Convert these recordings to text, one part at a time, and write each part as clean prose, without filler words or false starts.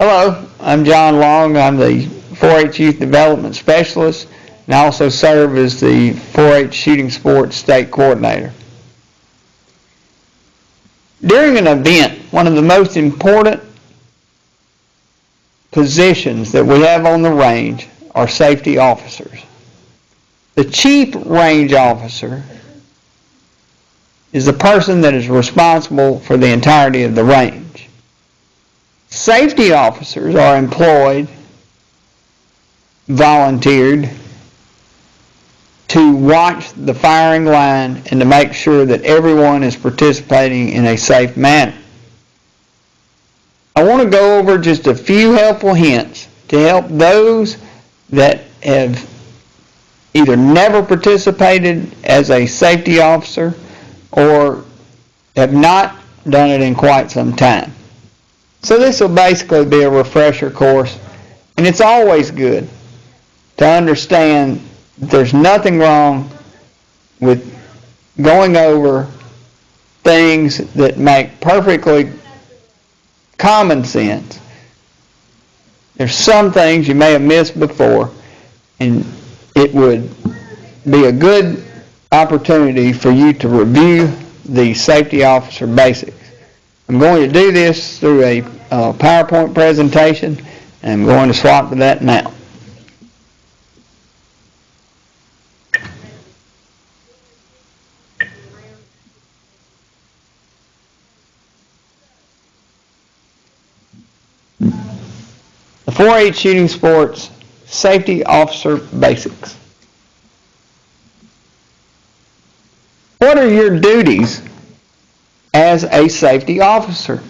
Hello, I'm John Long. I'm the 4-H Youth Development Specialist, and I also serve as the 4-H Shooting Sports State Coordinator. During an event, one of the most important positions that we have on the range are safety officers. The chief range officer is the person that is responsible for the entirety of the range. Safety officers are employed, volunteered, to watch the firing line and to make sure that everyone is participating in a safe manner. I want to go over just a few helpful hints to help those that have either never participated as a safety officer or have not done it in quite some time. So this will basically be a refresher course, and it's always good to understand that there's nothing wrong with going over things that make perfectly common sense. There's some things you may have missed before, and it would be a good opportunity for you to review the safety officer basics. I'm going to do this through a PowerPoint presentation, and I'm going to swap to that now. The 4-H Shooting Sports Safety Officer Basics. What are your duties as a safety officer?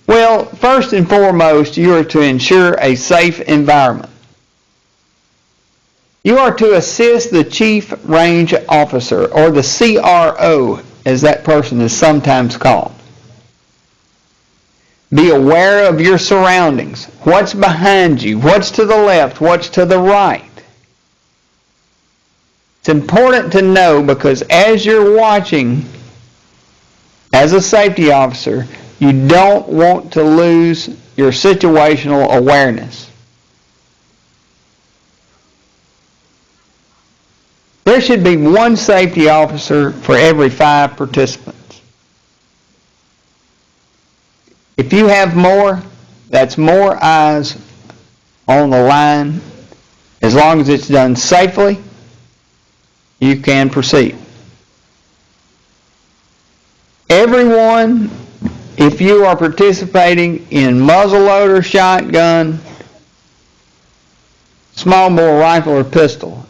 Well, first and foremost, you are to ensure a safe environment. You are to assist the Chief Range Officer, or the CRO, as that person is sometimes called. Be aware of your surroundings. What's behind you? What's to the left? What's to the right? It's important to know, because as you're watching as a safety officer, you don't want to lose your situational awareness. There should be one safety officer for every 5 participants. If you have more, that's more eyes on the line. As long as it's done safely, you can proceed. Everyone, if you are participating in muzzleloader, shotgun, small bore rifle, or pistol,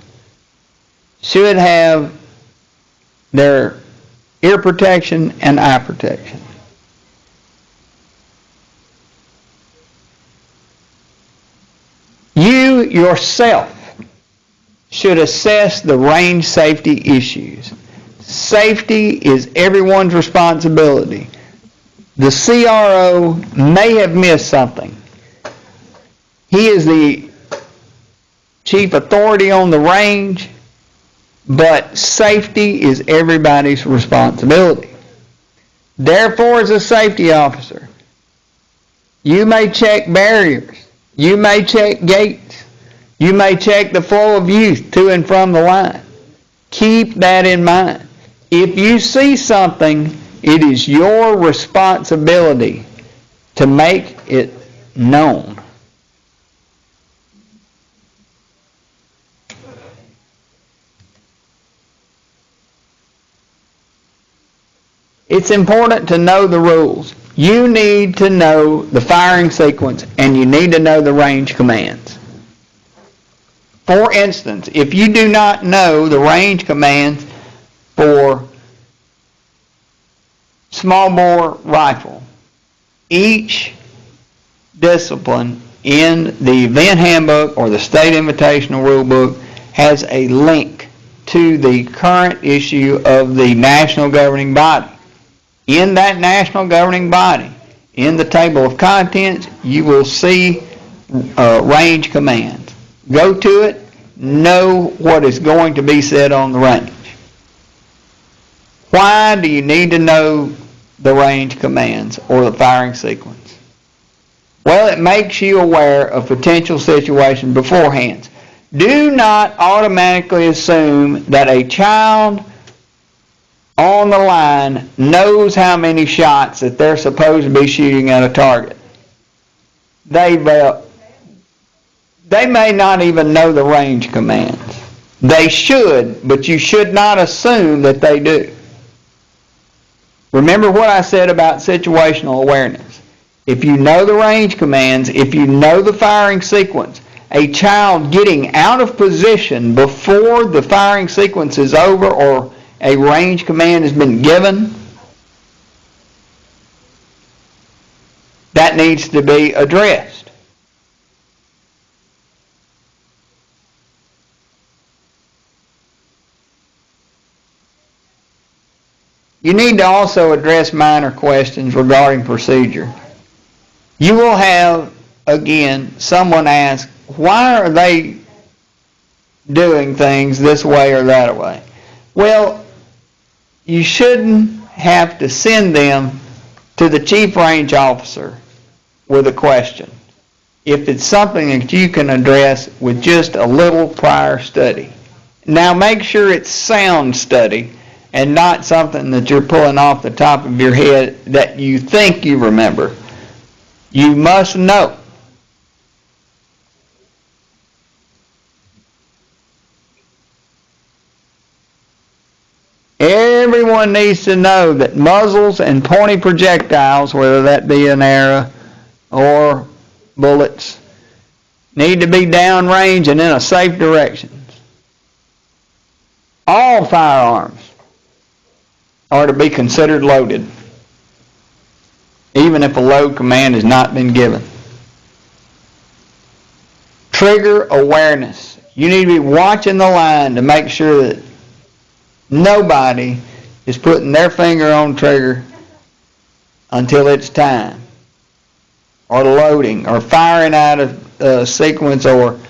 should have their ear protection and eye protection. You yourself should assess the range safety issues. Safety is everyone's responsibility. The CRO may have missed something. He is the chief authority on the range, but safety is everybody's responsibility. Therefore, as a safety officer, you may check barriers, you may check gates, you may check the flow of youth to and from the line. Keep that in mind. If you see something, it is your responsibility to make it known. It's important to know the rules. You need to know the firing sequence, and you need to know the range commands. For instance, if you do not know the range commands for small bore rifle, each discipline in the event handbook or the state invitational rule book has a link to the current issue of the national governing body. In that national governing body, in the table of contents, you will see range commands. Go to it, know what is going to be said on the range. Why do you need to know the range commands or the firing sequence? Well, it makes you aware of potential situations beforehand. Do not automatically assume that a child on the line knows how many shots that they're supposed to be shooting at a target. They may not even know the range commands. They should, but you should not assume that they do. Remember what I said about situational awareness. If you know the range commands, if you know the firing sequence, a child getting out of position before the firing sequence is over or a range command has been given, that needs to be addressed. You need to also address minor questions regarding procedure. You will have, again, someone ask, why are they doing things this way or that way? Well, you shouldn't have to send them to the chief range officer with a question if it's something that you can address with just a little prior study. Now make sure it's sound study and not something that you're pulling off the top of your head that you think you remember. You must know. Everyone needs to know that muzzles and pointy projectiles, whether that be an arrow or bullets, need to be downrange and in a safe direction. All firearms are to be considered loaded, even if a load command has not been given. Trigger awareness. You need to be watching the line to make sure that nobody is putting their finger on trigger until it's time, or loading, or firing out of sequence, or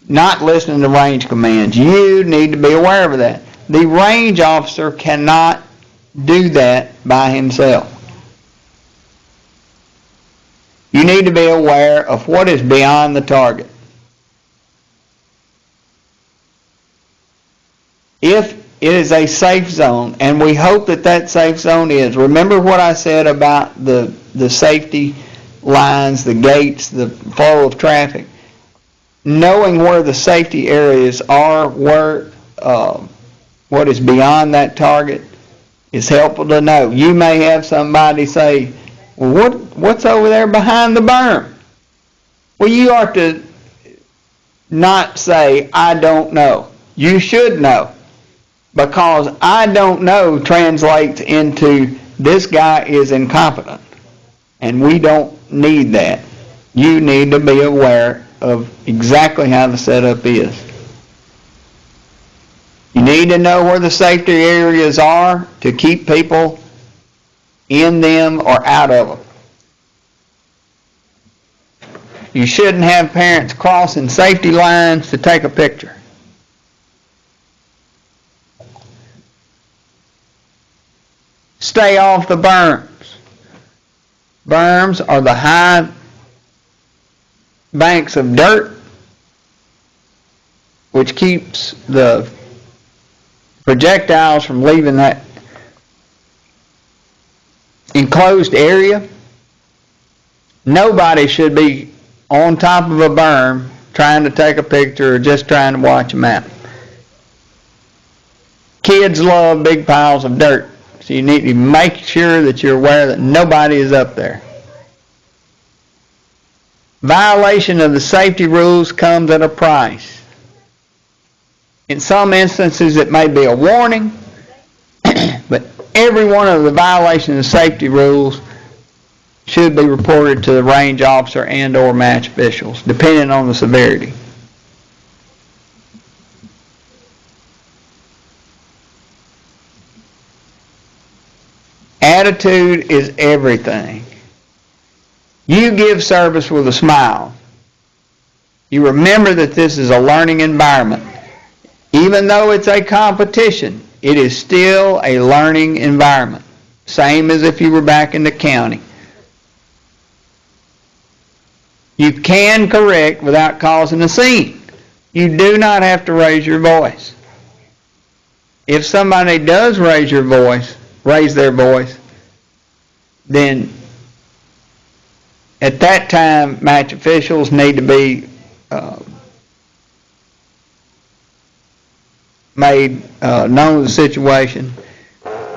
not listening to range commands. You need to be aware of that. The range officer cannot do that by himself. You need to be aware of what is beyond the target. If it is a safe zone, and we hope that that safe zone is, remember what I said about the safety lines, the gates, the flow of traffic. Knowing where the safety areas are, where what is beyond that target is helpful to know. You may have somebody say, well, what's over there behind the berm? Well, you ought to not say, I don't know. You should know, because I don't know translates into this guy is incompetent, and we don't need that. You need to be aware of exactly how the setup is. You need to know where the safety areas are to keep people in them or out of them. You shouldn't have parents crossing safety lines to take a picture. Stay off the berms. Berms are the high banks of dirt which keeps the projectiles from leaving that enclosed area. Nobody should be on top of a berm trying to take a picture or just trying to watch a map. Kids love big piles of dirt, so you need to make sure that you're aware that nobody is up there. Violation of the safety rules comes at a price. In some instances it may be a warning, but every one of the violations of safety rules should be reported to the range officer and or match officials, depending on the severity. Attitude is everything. You give service with a smile. You remember that this is a learning environment. Even though it's a competition, it is still a learning environment. Same as if you were back in the county. You can correct without causing a scene. You do not have to raise your voice. If somebody does raise their voice, then at that time, match officials need to be made known of the situation.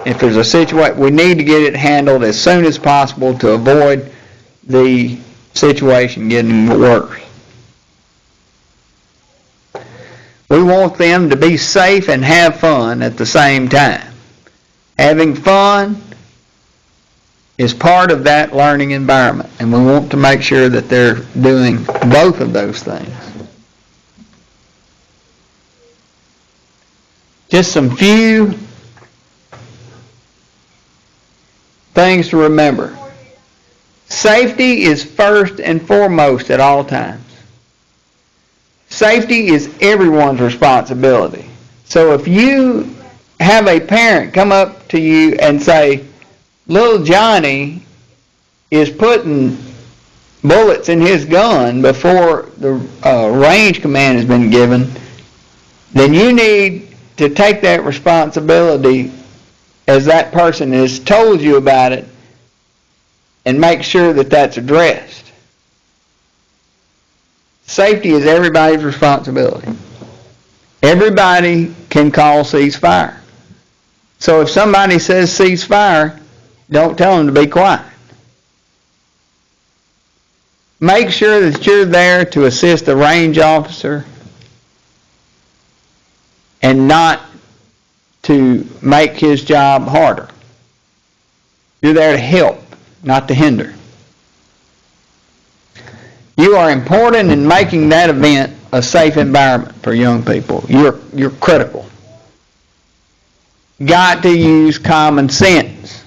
If there's a situation, we need to get it handled as soon as possible to avoid the situation getting worse. We want them to be safe and have fun at the same time. Having fun is part of that learning environment, and we want to make sure that they're doing both of those things. Just some few things to remember. Safety is first and foremost at all times. Safety is everyone's responsibility. So if you have a parent come up to you and say, little Johnny is putting bullets in his gun before the range command has been given, then you need to take that responsibility as that person has told you about it and make sure that that's addressed. Safety is everybody's responsibility. Everybody can call ceasefire. So if somebody says ceasefire, don't tell them to be quiet. Make sure that you're there to assist the range officer and not to make his job harder. You're there to help, not to hinder. You are important in making that event a safe environment for young people. You're critical. Got to use common sense.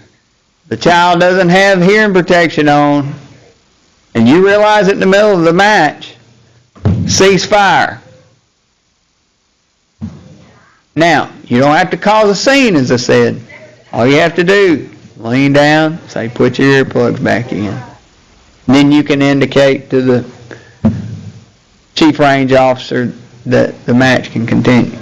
The child doesn't have hearing protection on, and you realize it in the middle of the match, cease fire. Now, you don't have to cause a scene, as I said. All you have to do, lean down, say, put your earplugs back in. Then you can indicate to the chief range officer that the match can continue.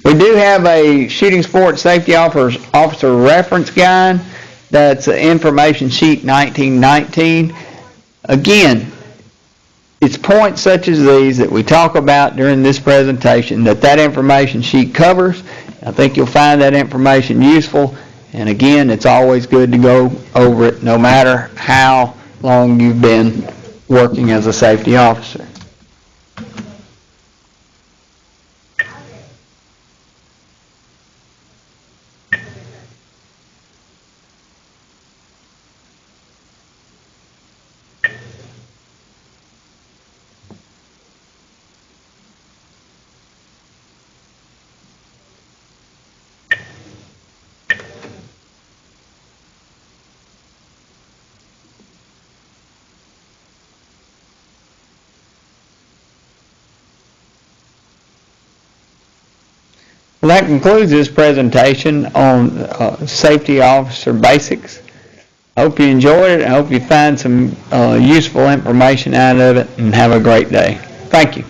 We do have a shooting sports safety officer reference guide. That's information sheet 1919. Again, it's points such as these that we talk about during this presentation that information sheet covers. I think you'll find that information useful. And again, it's always good to go over it no matter how long you've been working as a safety officer. Well, that concludes this presentation on safety officer basics. I hope you enjoyed it. I hope you find some useful information out of it, and have a great day. Thank you.